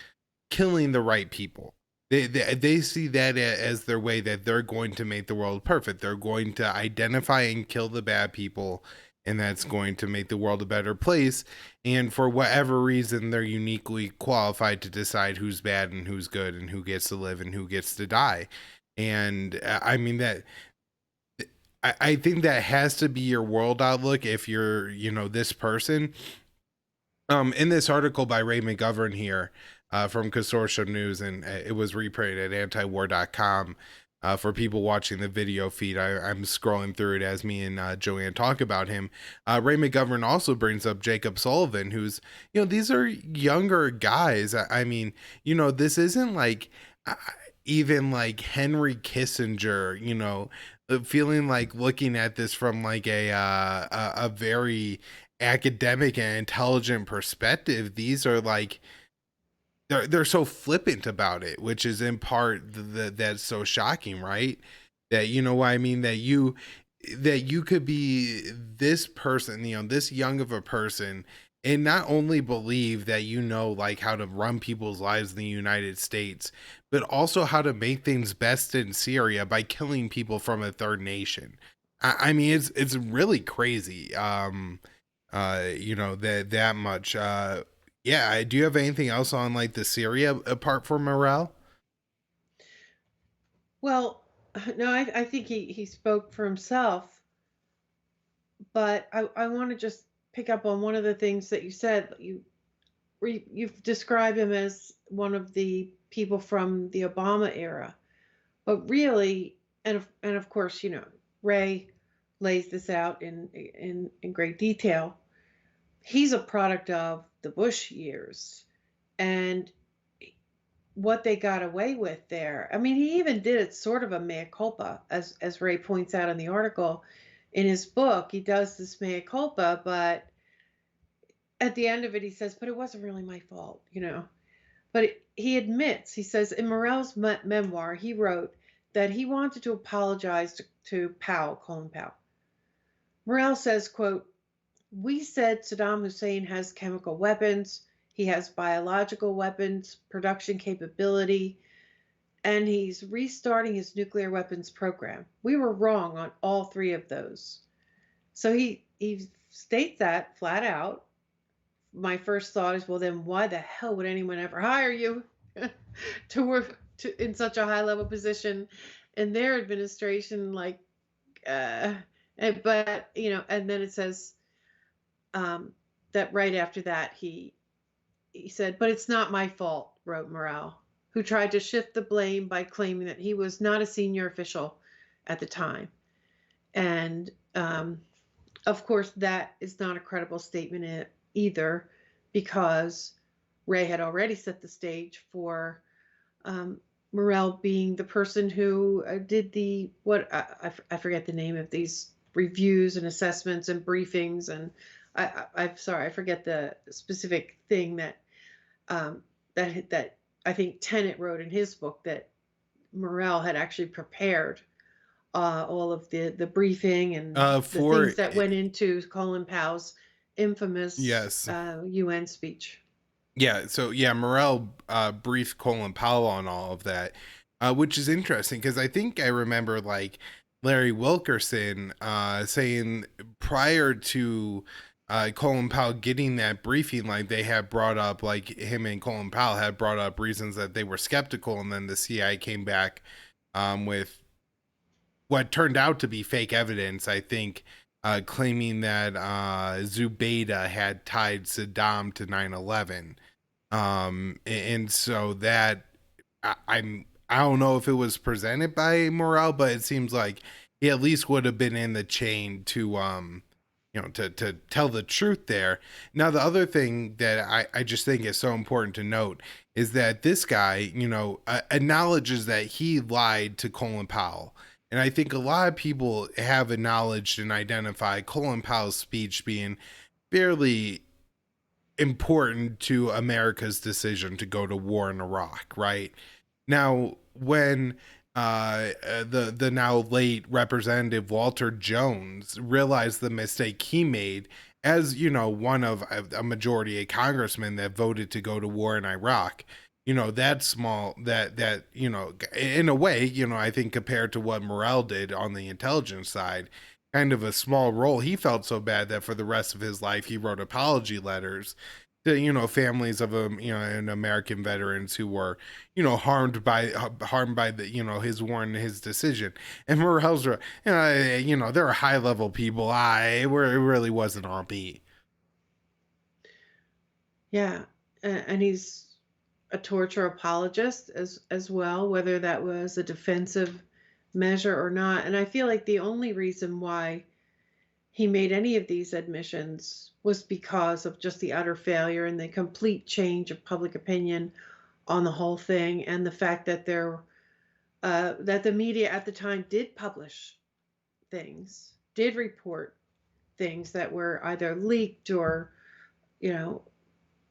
killing the right people. They see that as their way that they're going to make the world perfect. They're going to identify and kill the bad people, and that's going to make the world a better place. And for whatever reason, they're uniquely qualified to decide who's bad and who's good and who gets to live and who gets to die. And I mean I think that has to be your world outlook if you're, this person. In this article by Ray McGovern here from Consortium News, and it was reprinted at antiwar.com. For people watching the video feed, I'm scrolling through it as me and Joanne talk about him. Ray McGovern also brings up Jacob Sullivan, who's, these are younger guys. I mean, this isn't like even like Henry Kissinger, feeling like looking at this from like a very academic and intelligent perspective. These are like, they're so flippant about it, which is in part that's so shocking, right? That, I mean, that you could be this person, this young of a person, and not only believe that like how to run people's lives in the United States, but also how to make things best in Syria by killing people from a third nation. I mean, it's really crazy. That much. Yeah, do you have anything else on like the Syria apart from Morrell? Well, no, I think he spoke for himself, but I want to just pick up on one of the things that you said. You've described him as one of the people from the Obama era, but really, and of course, Ray lays this out in great detail. He's a product of the Bush years and what they got away with there. I mean, he even did it sort of a mea culpa, as Ray points out in the article in his book. He does this mea culpa, but at the end of it, he says, "But it wasn't really my fault." But he admits, he says in Morrell's memoir, he wrote that he wanted to apologize to Powell, Colin Powell. Morrell says, quote, "We said Saddam Hussein has chemical weapons, he has biological weapons, production capability, and he's restarting his nuclear weapons program. We were wrong on all three of those." So he states that flat out. My first thought is, well, then why the hell would anyone ever hire you to work in such a high level position in their administration? Like, but and then it says that right after that he said, "But it's not my fault," wrote Morrell, who tried to shift the blame by claiming that he was not a senior official at the time. And of course, that is not a credible statement either, because Ray had already set the stage for Morrell being the person who did I forget the name of these reviews and assessments and briefings, and I'm sorry, I forget the specific thing that I think Tennant wrote in his book, that Morrell had actually prepared all of the briefing and the For things that went into Colin Powell's infamous yes. UN speech. Yeah, so yeah, Morrell briefed Colin Powell on all of that, which is interesting because I think I remember like Larry Wilkerson saying prior to Colin Powell getting that briefing, like they had brought up, like him and Colin Powell had brought up reasons that they were skeptical, and then the CIA came back with what turned out to be fake evidence, I think, claiming that Zubaydah had tied Saddam to 9/11. And so that I don't know if it was presented by Morrell, but it seems like he at least would have been in the chain to to tell the truth there. Now the other thing that I just think is so important to note is that this guy, acknowledges that he lied to Colin Powell. And I think a lot of people have acknowledged and identified Colin Powell's speech being fairly important to America's decision to go to war in Iraq, right? Now, when the now late Representative Walter Jones realized the mistake he made, as one of a majority of congressmen that voted to go to war in Iraq, that small that in a way, I think compared to what Morrell did on the intelligence side, kind of a small role. He felt so bad that for the rest of his life he wrote apology letters to families of and American veterans who were harmed by the his war and his decision. And Morrell's they're high level people. It really wasn't on me. Yeah, and he's a torture apologist as well, whether that was a defensive measure or not. And I feel like the only reason why he made any of these admissions was because of just the utter failure and the complete change of public opinion on the whole thing, and the fact that that the media at the time did publish things, did report things that were either leaked or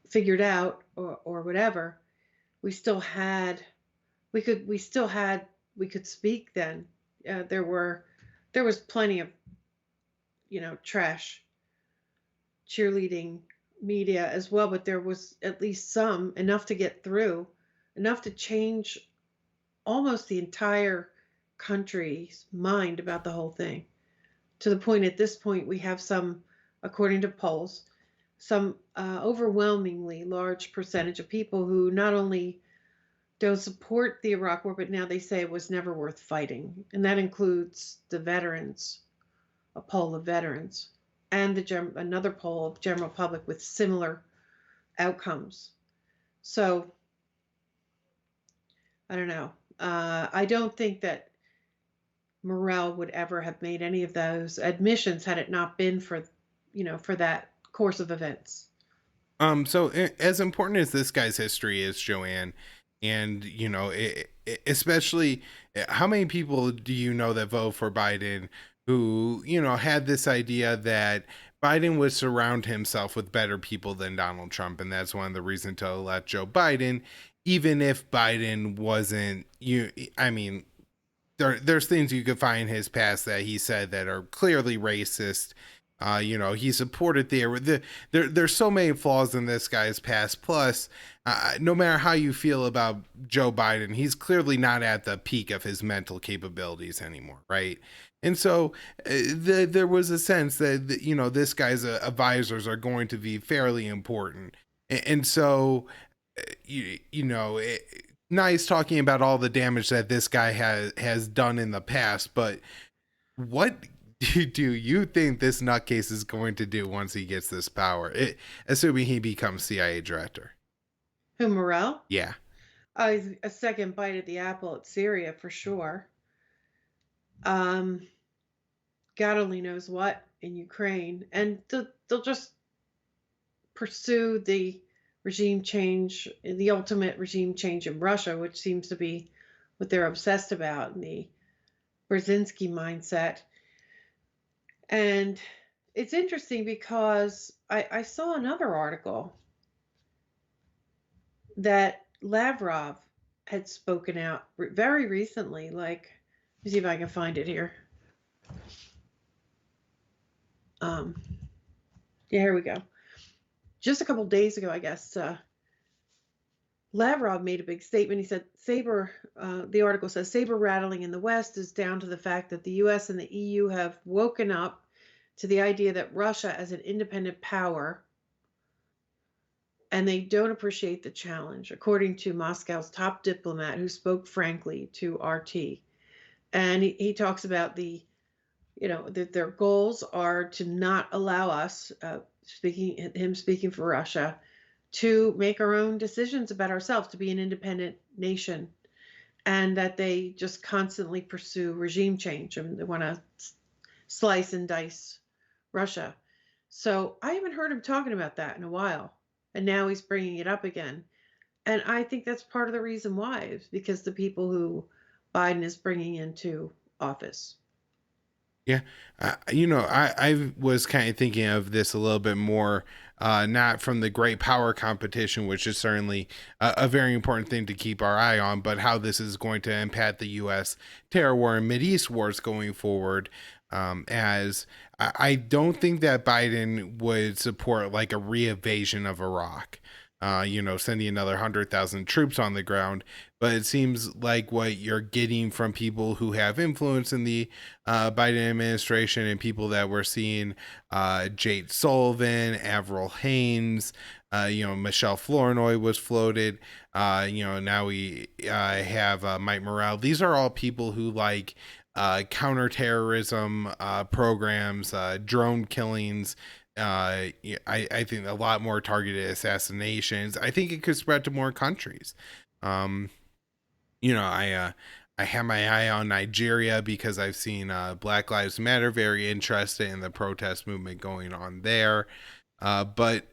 figured out or whatever. We still had we could speak then. There was plenty of trash cheerleading media as well, but there was at least some, enough to get through, enough to change almost the entire country's mind about the whole thing, to the point at this point we have some, according to polls, some overwhelmingly large percentage of people who not only don't support the Iraq War, but now they say it was never worth fighting. And that includes the veterans, a poll of veterans, and another poll of general public with similar outcomes. So I don't know. I don't think that Morrell would ever have made any of those admissions had it not been for, for that course of events. So as important as this guy's history is, Joanne, and especially how many people do you know that vote for Biden who had this idea that Biden would surround himself with better people than Donald Trump, and that's one of the reasons to elect Joe Biden, even if Biden wasn't I mean, there's things you could find in his past that he said that are clearly racist. He supported there's so many flaws in this guy's past. Plus, no matter how you feel about Joe Biden, he's clearly not at the peak of his mental capabilities anymore, right? And so there was a sense that this guy's advisors are going to be fairly important, and so nice talking about all the damage that this guy has done in the past, but what do you think this nutcase is going to do once he gets this power? Assuming he becomes CIA director. Who, Morrell? Yeah. He's a second bite at the apple at Syria for sure. God only knows what in Ukraine, and they'll just pursue the regime change, the ultimate regime change in Russia, which seems to be what they're obsessed about in the Brzezinski mindset. And it's interesting because I saw another article that Lavrov had spoken out very recently. Like, let me see if I can find it here. Yeah, here we go. Just a couple days ago, I guess, Lavrov made a big statement. He said, the article says, saber rattling in the West is down to the fact that the US and the EU have woken up to the idea that Russia as an independent power, and they don't appreciate the challenge, according to Moscow's top diplomat who spoke frankly to RT. And he talks about that their goals are to not allow us, speaking for Russia, to make our own decisions about ourselves, to be an independent nation, and that they just constantly pursue regime change and they want to slice and dice Russia. So I haven't heard him talking about that in a while, and now he's bringing it up again. And I think that's part of the reason why, is because the people who Biden is bringing into office. Yeah. I was kind of thinking of this a little bit more, not from the great power competition, which is certainly a very important thing to keep our eye on, but how this is going to impact the U.S. terror war and Mideast wars going forward. As I don't think that Biden would support like a re-invasion of Iraq. Sending another 100,000 troops on the ground. But it seems like what you're getting from people who have influence in the Biden administration and people that we're seeing, Jake Sullivan, Avril Haines, Michelle Flournoy was floated. Now we have Mike Morrell. These are all people who like counterterrorism programs, drone killings. I think a lot more targeted assassinations. I think it could spread to more countries. I have my eye on Nigeria because I've seen Black Lives Matter very interested in the protest movement going on there. But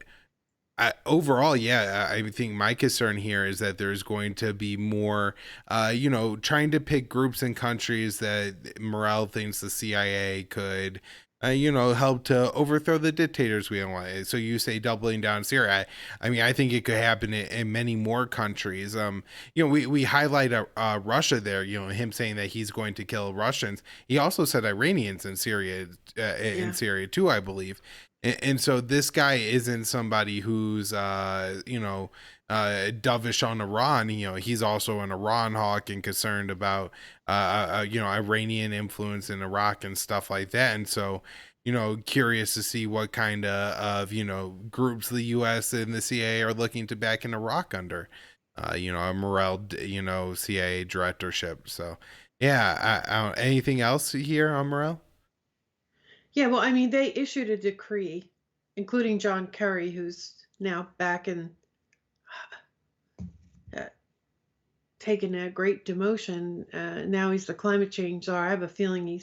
overall, yeah, I think my concern here is that there's going to be more, trying to pick groups and countries that Morrell thinks the CIA could help to overthrow the dictators we don't want. So you say doubling down Syria. I mean, I think it could happen in many more countries. We highlight Russia there, him saying that he's going to kill Russians. He also said Iranians in Syria, Syria too, I believe. And so this guy isn't somebody who's, dovish on Iran. He's also an Iran hawk and concerned about, Iranian influence in Iraq and stuff like that. And so, curious to see what kind of groups the U.S. and the CIA are looking to back in Iraq under, a Morrell, CIA directorship. So, yeah, anything else here on Morrell? Yeah, well, I mean, they issued a decree, including John Kerry, who's now back in, uh, taking a great demotion. Now he's the climate change czar. I have a feeling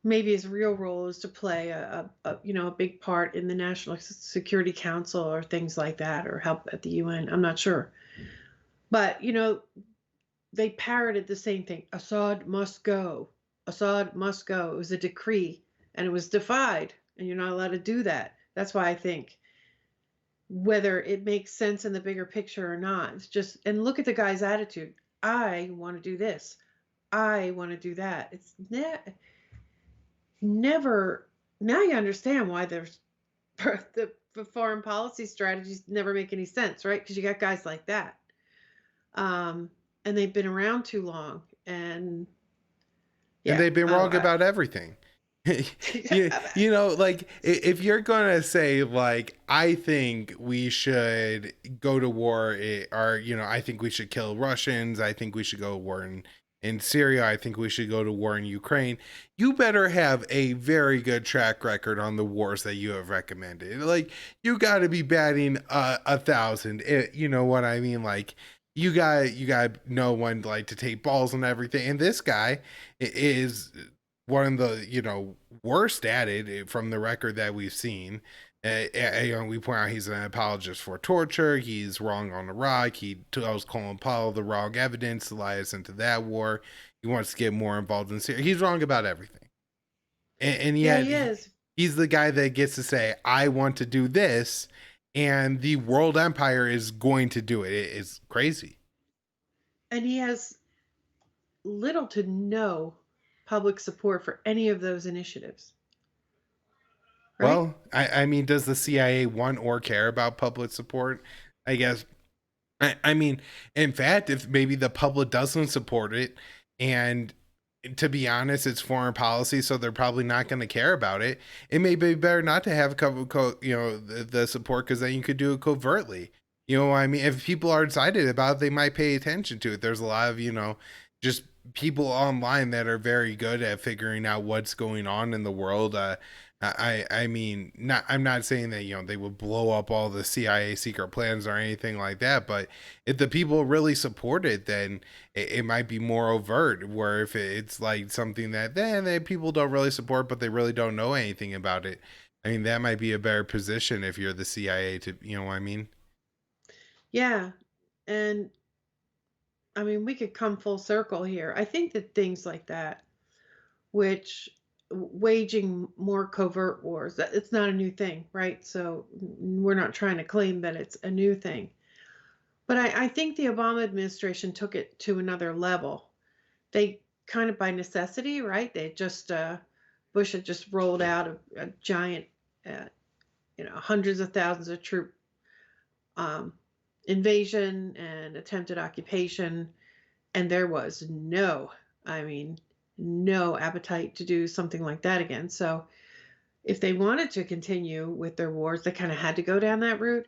maybe his real role is to play a big part in the National Security Council or things like that, or help at the UN. I'm not sure, but they parroted the same thing. Assad must go. Assad must go. It was a decree, and it was defied, and you're not allowed to do that. That's why I think, whether it makes sense in the bigger picture or not, it's just, and look at the guy's attitude. I want to do this. I want to do that. It's never. Now you understand why there's the foreign policy strategies never make any sense, right? Because you got guys like that. And they've been around too long, and And yeah, they've been wrong about everything. Like, if you're gonna say, like, I think we should go to war, or I think we should kill Russians, I think we should go to war in Syria, I think we should go to war in Ukraine, you better have a very good track record on the wars that you have recommended. Like, you got to be batting 1,000. You know what I mean? Like, you got know when, like, to take balls and everything. And this guy is one of the worst at it from the record that we've seen. We point out he's an apologist for torture. He's wrong on Iraq. He tells Colin Powell the wrong evidence to lie us into that war. He wants to get more involved in Syria. He's wrong about everything, and Yeah, yet he is. he's the guy that gets to say, "I want to do this," and the world empire is going to do it. It's crazy. And he has little to no public support for any of those initiatives, right? Well, I mean, does the CIA want or care about public support? I guess. I mean, in fact, if maybe the public doesn't support it, and to be honest, it's foreign policy, so they're probably not going to care about it. It may be better not to have the support, because then you could do it covertly. I mean, if people are excited about it, they might pay attention to it. There's a lot of just people online that are very good at figuring out what's going on in the world. I mean, I'm not saying that they would blow up all the CIA secret plans or anything like that, but if the people really support it, then it might be more overt. Where if it's like something that then people don't really support, but they really don't know anything about it, I mean, that might be a better position if you're the CIA to, what I mean? Yeah, and I mean, we could come full circle here. I think that things like that, which waging more covert wars, it's not a new thing, right? So we're not trying to claim that it's a new thing. But I think the Obama administration took it to another level. They kind of by necessity, right? They just, Bush had just rolled out a giant, hundreds of thousands of troop um, invasion and attempted occupation. And there was I mean, no appetite to do something like that again. So if they wanted to continue with their wars, they kind of had to go down that route.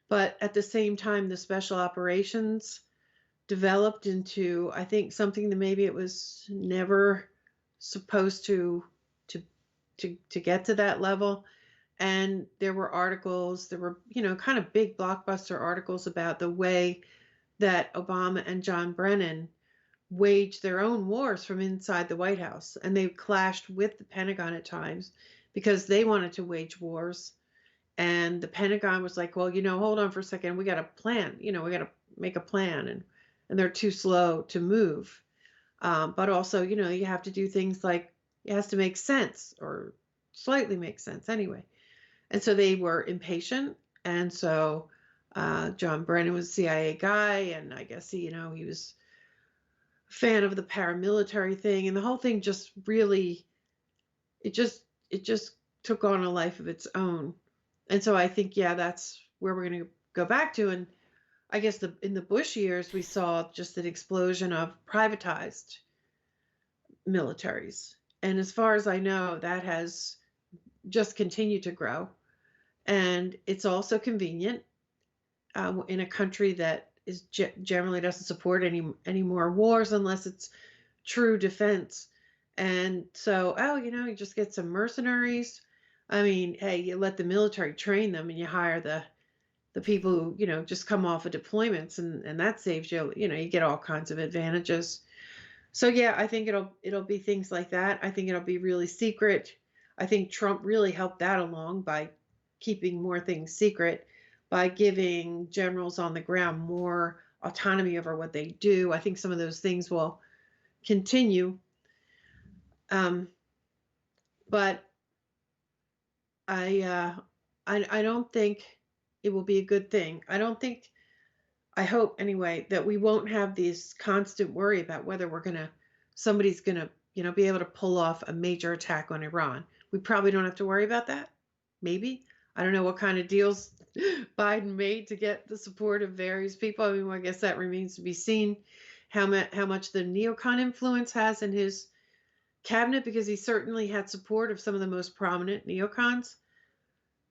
But at the same time, the special operations developed into, I think, something that maybe it was never supposed to get to that level. And there were articles, there were, kind of big blockbuster articles about the way that Obama and John Brennan waged their own wars from inside the White House. And they clashed with the Pentagon at times because they wanted to wage wars. And the Pentagon was like, well, hold on for a second. We got a plan. We got to make a plan. And they're too slow to move. But also, you have to do things like it has to make sense, or slightly make sense anyway. And so they were impatient. And so John Brennan was a CIA guy. And I guess, he was a fan of the paramilitary thing. And the whole thing just really, it just took on a life of its own. And so I think, yeah, that's where we're going to go back to. And I guess in the Bush years, we saw just an explosion of privatized militaries. And as far as I know, that has just continued to grow. And it's also convenient in a country that is generally doesn't support any more wars unless it's true defense. And so, oh, you just get some mercenaries. I mean, hey, you let the military train them, and you hire the people who just come off of deployments, and that saves you. You get all kinds of advantages. So yeah, I think it'll be things like that. I think it'll be really secret. I think Trump really helped that along by keeping more things secret, by giving generals on the ground more autonomy over what they do. I think some of those things will continue. Um, but I, I don't think it will be a good thing. I don't think. I hope anyway that we won't have this constant worry about whether somebody's gonna, be able to pull off a major attack on Iran. We probably don't have to worry about that. Maybe. I don't know what kind of deals Biden made to get the support of various people. I mean, I guess that remains to be seen. How much the neocon influence has in his cabinet, because he certainly had support of some of the most prominent neocons.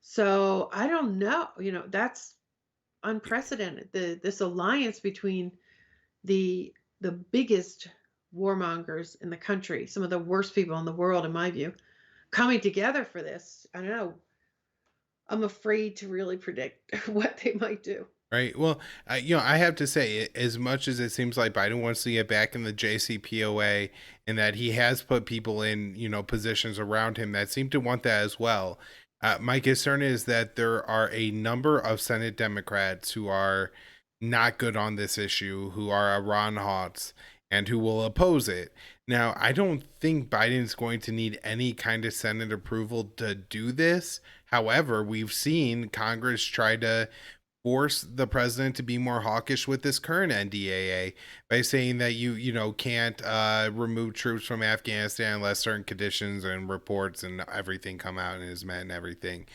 So I don't know. That's unprecedented. This alliance between the biggest warmongers in the country, some of the worst people in the world, in my view, coming together for this. I don't know. I'm afraid to really predict what they might do. Right. Well, I have to say, as much as it seems like Biden wants to get back in the JCPOA and that he has put people in, positions around him that seem to want that as well. My concern is that there are a number of Senate Democrats who are not good on this issue, who are Iran hots, and who will oppose it. Now, I don't think Biden's going to need any kind of Senate approval to do this. However, we've seen Congress try to force the president to be more hawkish with this current NDAA by saying that you can't remove troops from Afghanistan unless certain conditions and reports and everything come out and is met and everything.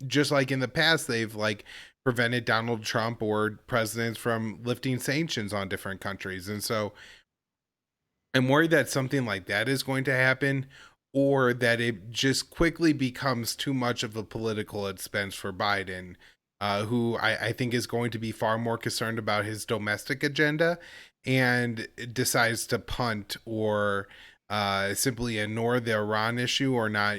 Just like in the past, they've like prevented Donald Trump or presidents from lifting sanctions on different countries. And so I'm worried that something like that is going to happen, or that it just quickly becomes too much of a political expense for Biden, who I think is going to be far more concerned about his domestic agenda and decides to punt or simply ignore the Iran issue or not,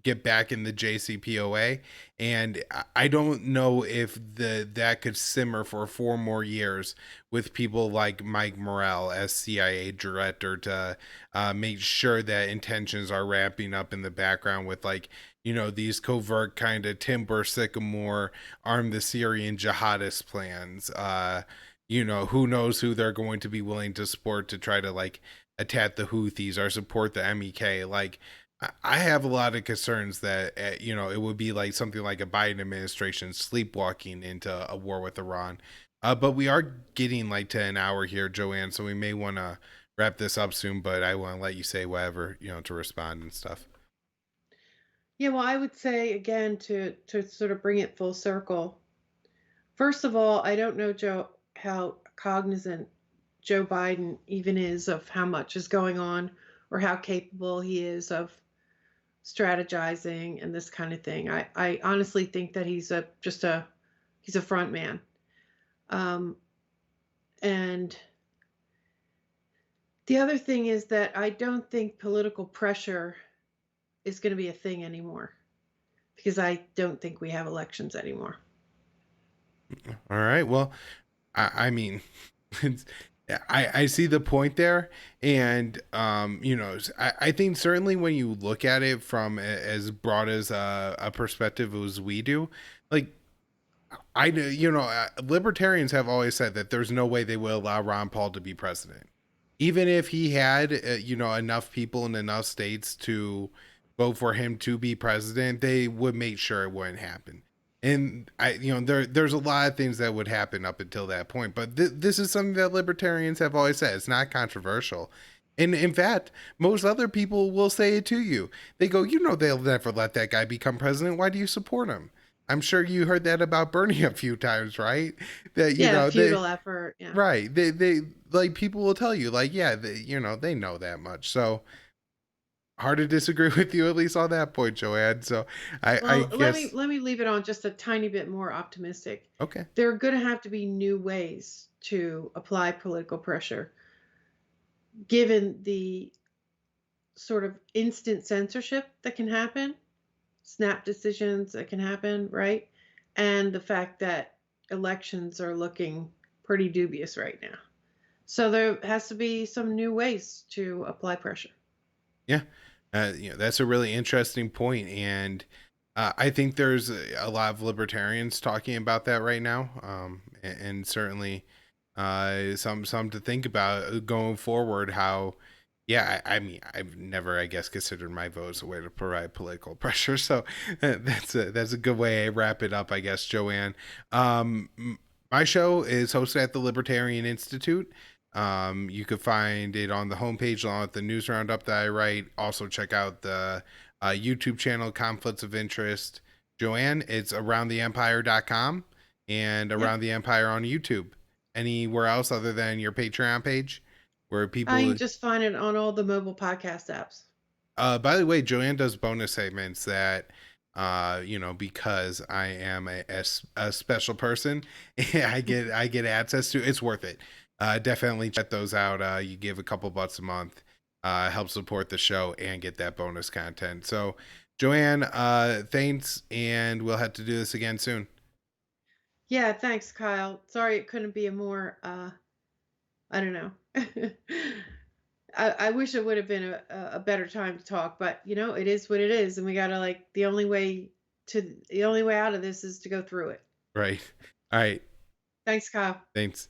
get back in the JCPOA. And I don't know if that could simmer for 4 more years with people like Mike Morrell as CIA director to make sure that intentions are ramping up in the background with these covert kind of timber sycamore arm the Syrian jihadist plans. Who knows who they're going to be willing to support to try to attack the Houthis or support the MEK. I have a lot of concerns that it would be like something like a Biden administration sleepwalking into a war with Iran. But we are getting to an hour here, Joanne, so we may want to wrap this up soon. But I want to let you say whatever to respond and stuff. Yeah, well, I would say again to sort of bring it full circle. First of all, I don't know, Joe, how cognizant Joe Biden even is of how much is going on or how capable he is of strategizing and this kind of thing. I honestly think that he's a front man. And the other thing is that I don't think political pressure is going to be a thing anymore, because I don't think we have elections anymore. All right. Well, I mean, I see the point there. And, I think certainly when you look at it from as broad as a perspective as we do, libertarians have always said that there's no way they will allow Ron Paul to be president. Even if he had, enough people in enough states to vote for him to be president, they would make sure it wouldn't happen. And there's a lot of things that would happen up until that point. But this is something that libertarians have always said. It's not controversial. And in fact, most other people will say it to you. They go, they'll never let that guy become president. Why do you support him? I'm sure you heard that about Bernie a few times, right? That futile effort. Yeah. Right. They people will tell you they know that much. So hard to disagree with you, at least on that point, Joanne. So I Well, guess, let me leave it on just a tiny bit more optimistic. okay. There are going to have to be new ways to apply political pressure, given the sort of instant censorship that can happen, snap decisions that can happen, right? And the fact that elections are looking pretty dubious right now. So there has to be some new ways to apply pressure. Yeah. That's a really interesting point, and I think there's a lot of libertarians talking about that right now, and certainly some to think about going forward. How, yeah, I mean, I've never, I guess, considered my vote as a way to provide political pressure. So that's a good way to wrap it up, I guess, Joanne. My show is hosted at the Libertarian Institute. You could find it on the homepage along with the news roundup that I write. Also, check out the YouTube channel, Conflicts of Interest. Joanne, it's aroundtheempire.com and Yep. Around the Empire on YouTube. Anywhere else other than your Patreon page where I people. just find it on all the mobile podcast apps. By the way, Joanne does bonus segments that, because I am a special person, I get access to. It's worth it. Definitely check those out. You give a couple bucks a month, help support the show and get that bonus content. So, Joanne, thanks, and we'll have to do this again soon. Yeah, thanks, Kyle. Sorry it couldn't be a more, I don't know. I wish it would have been a better time to talk, but it is what it is, and we gotta the only way out of this is to go through it. Right. All right. Thanks, Kyle. Thanks.